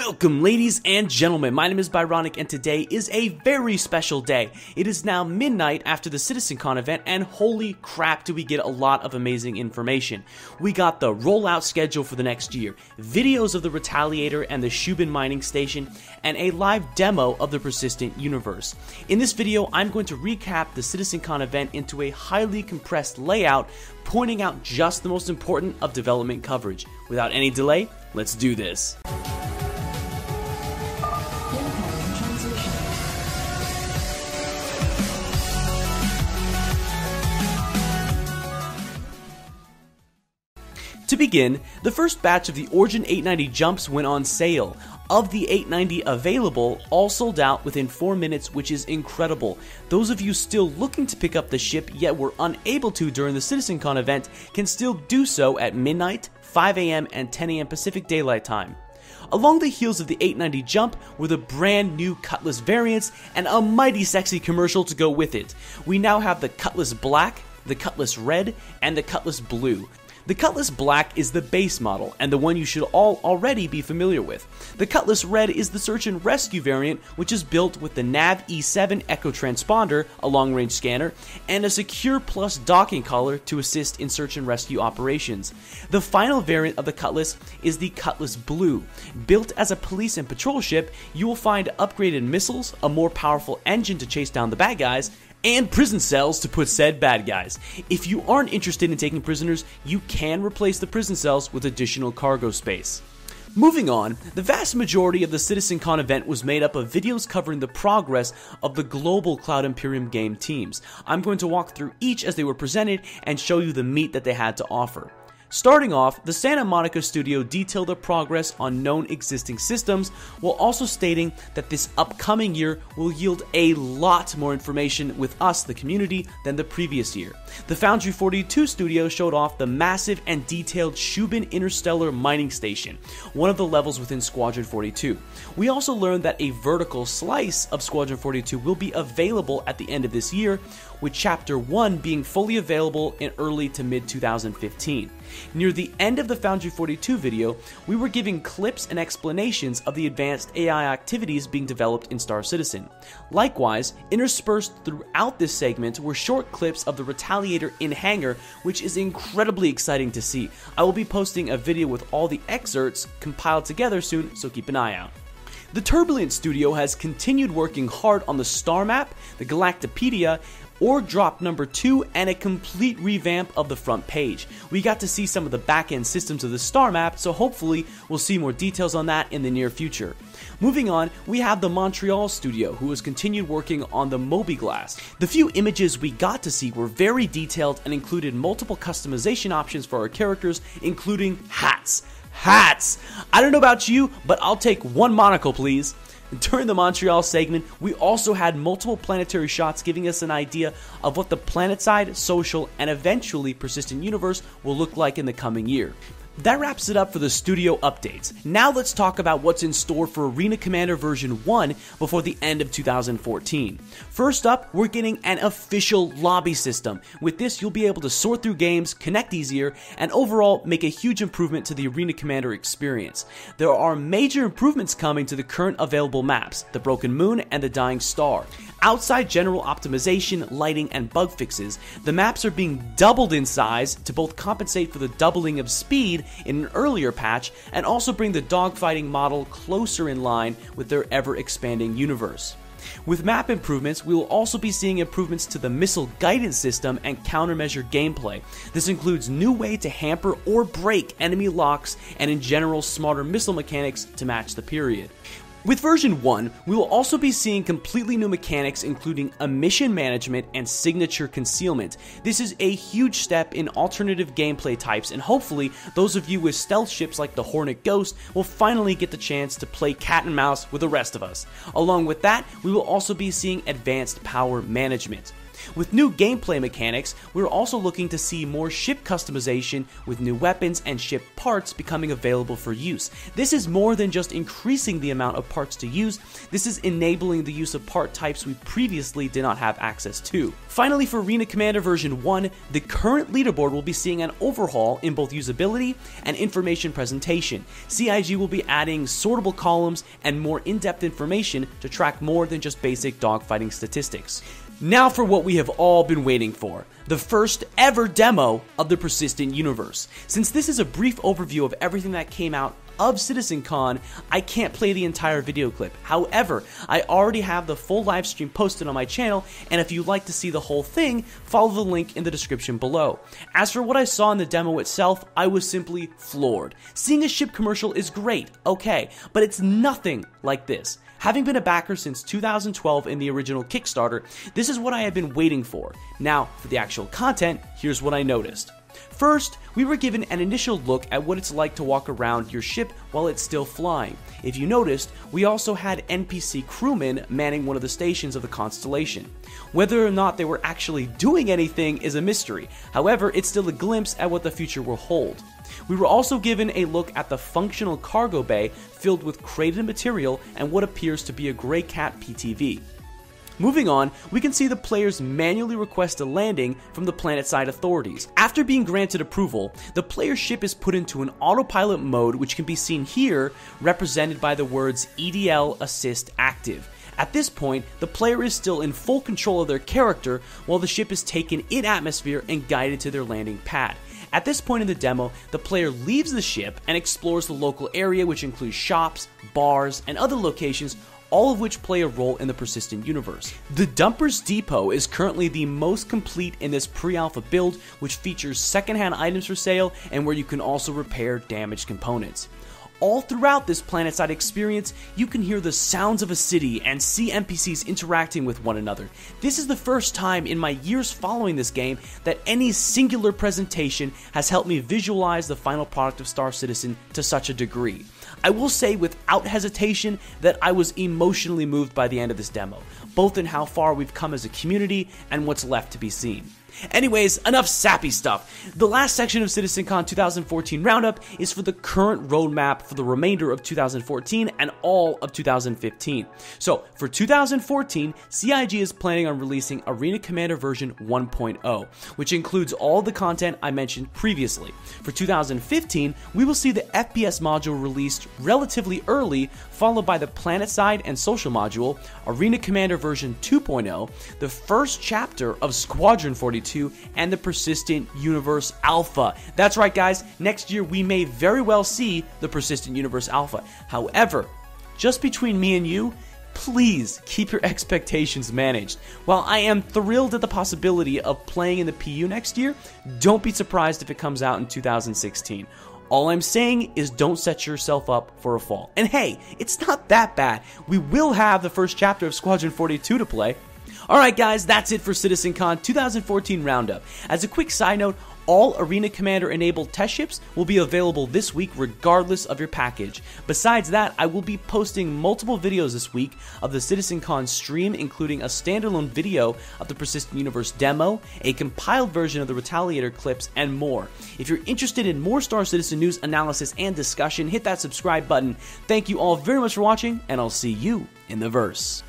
Welcome, ladies and gentlemen. My name is Byronic, and today is a very special day. It is now midnight after the CitizenCon event, and holy crap, do we get a lot of amazing information. We got the rollout schedule for the next year, videos of the Retaliator and the Shubin mining station, and a live demo of the Persistent universe. In this video, I'm going to recap the CitizenCon event into a highly compressed layout, pointing out just the most important of development coverage. Without any delay, let's do this. To begin, the first batch of the Origin 890 jumps went on sale. Of the 890 available, all sold out within 4 minutes, which is incredible. Those of you still looking to pick up the ship yet were unable to during the CitizenCon event can still do so at midnight, 5 AM, and 10 AM Pacific Daylight Time. Along the heels of the 890 jump were the brand new Cutlass variants and a mighty sexy commercial to go with it. We now have the Cutlass Black, the Cutlass Red, and the Cutlass Blue. The Cutlass Black is the base model, and the one you should all already be familiar with. The Cutlass Red is the search and rescue variant, which is built with the NAV E7 Echo transponder, a long-range scanner, and a Secure Plus docking collar to assist in search and rescue operations. The final variant of the Cutlass is the Cutlass Blue. Built as a police and patrol ship, you will find upgraded missiles, a more powerful engine to chase down the bad guys, and prison cells to put said bad guys. If you aren't interested in taking prisoners, you can replace the prison cells with additional cargo space. Moving on, the vast majority of the CitizenCon event was made up of videos covering the progress of the global Cloud Imperium game teams. I'm going to walk through each as they were presented and show you the meat that they had to offer. Starting off, the Santa Monica studio detailed the progress on known existing systems, while also stating that this upcoming year will yield a lot more information with us, the community, than the previous year. The Foundry 42 studio showed off the massive and detailed Shubin Interstellar mining station, one of the levels within Squadron 42. We also learned that a vertical slice of Squadron 42 will be available at the end of this year, with Chapter 1 being fully available in early to mid-2015. Near the end of the Foundry 42 video, we were giving clips and explanations of the advanced AI activities being developed in Star Citizen. Likewise, interspersed throughout this segment were short clips of the Retaliator in hangar, which is incredibly exciting to see. I will be posting a video with all the excerpts compiled together soon, so keep an eye out. The Turbulent Studio has continued working hard on the Star Map, the Galactopedia, Org Drop number 2, and a complete revamp of the front page. We got to see some of the back-end systems of the Star Map, so hopefully we'll see more details on that in the near future. Moving on, we have the Montreal studio, who has continued working on the Moby-Glass. The few images we got to see were very detailed and included multiple customization options for our characters, including hats. Hats! I don't know about you, but I'll take one monocle, please. During the Montreal segment, we also had multiple planetary shots giving us an idea of what the planetside, social, and eventually persistent universe will look like in the coming year. That wraps it up for the studio updates. Now let's talk about what's in store for Arena Commander version 1 before the end of 2014. First up, we're getting an official lobby system. With this, you'll be able to sort through games, connect easier, and overall make a huge improvement to the Arena Commander experience. There are major improvements coming to the current available maps, the Broken Moon and the Dying Star. Outside general optimization, lighting, and bug fixes, the maps are being doubled in size to both compensate for the doubling of speed in an earlier patch and also bring the dogfighting model closer in line with their ever-expanding universe. With map improvements, we will also be seeing improvements to the missile guidance system and countermeasure gameplay. This includes new way to hamper or break enemy locks and in general smarter missile mechanics to match the period. With version 1, we will also be seeing completely new mechanics including emission management and signature concealment. This is a huge step in alternative gameplay types, and hopefully those of you with stealth ships like the Hornet Ghost will finally get the chance to play cat and mouse with the rest of us. Along with that, we will also be seeing advanced power management. With new gameplay mechanics, we're also looking to see more ship customization with new weapons and ship parts becoming available for use. This is more than just increasing the amount of parts to use, this is enabling the use of part types we previously did not have access to. Finally, for Arena Commander version 1, the current leaderboard will be seeing an overhaul in both usability and information presentation. CIG will be adding sortable columns and more in-depth information to track more than just basic dogfighting statistics. Now for what we have all been waiting for, the first ever demo of the Persistent Universe. Since this is a brief overview of everything that came out of CitizenCon, I can't play the entire video clip. However, I already have the full live stream posted on my channel, and if you'd like to see the whole thing, follow the link in the description below. As for what I saw in the demo itself, I was simply floored. Seeing a ship commercial is great, okay, but it's nothing like this. Having been a backer since 2012 in the original Kickstarter, this is what I have been waiting for. Now, for the actual content, here's what I noticed. First, we were given an initial look at what it's like to walk around your ship while it's still flying. If you noticed, we also had NPC crewmen manning one of the stations of the constellation. Whether or not they were actually doing anything is a mystery, however, it's still a glimpse at what the future will hold. We were also given a look at the functional cargo bay filled with crated material and what appears to be a Grey Cat PTV. Moving on, we can see the players manually request a landing from the planetside authorities. After being granted approval, the player's ship is put into an autopilot mode, which can be seen here, represented by the words EDL Assist Active. At this point, the player is still in full control of their character while the ship is taken in atmosphere and guided to their landing pad. At this point in the demo, the player leaves the ship and explores the local area, which includes shops, bars, and other locations, all of which play a role in the Persistent Universe. The Dumper's Depot is currently the most complete in this pre-alpha build, which features secondhand items for sale and where you can also repair damaged components. All throughout this planetside experience, you can hear the sounds of a city and see NPCs interacting with one another. This is the first time in my years following this game that any singular presentation has helped me visualize the final product of Star Citizen to such a degree. I will say without hesitation that I was emotionally moved by the end of this demo, both in how far we've come as a community and what's left to be seen. Anyways, enough sappy stuff. The last section of CitizenCon 2014 Roundup is for the current roadmap for the remainder of 2014 and all of 2015. So, for 2014, CIG is planning on releasing Arena Commander version 1.0, which includes all the content I mentioned previously. For 2015, we will see the FPS module released relatively early, followed by the Planetside and Social module, Arena Commander version 2.0, the first chapter of Squadron 42, and the Persistent Universe Alpha. That's right, guys, next year we may very well see the Persistent Universe Alpha. However, just between me and you, please keep your expectations managed. While I am thrilled at the possibility of playing in the PU next year, don't be surprised if it comes out in 2016. All I'm saying is don't set yourself up for a fall. And hey, it's not that bad. We will have the first chapter of Squadron 42 to play. Alright guys, that's it for CitizenCon 2014 Roundup. As a quick side note, all Arena Commander enabled test ships will be available this week regardless of your package. Besides that, I will be posting multiple videos this week of the CitizenCon stream, including a standalone video of the Persistent Universe demo, a compiled version of the Retaliator clips, and more. If you're interested in more Star Citizen news, analysis, and discussion, hit that subscribe button. Thank you all very much for watching, and I'll see you in the verse.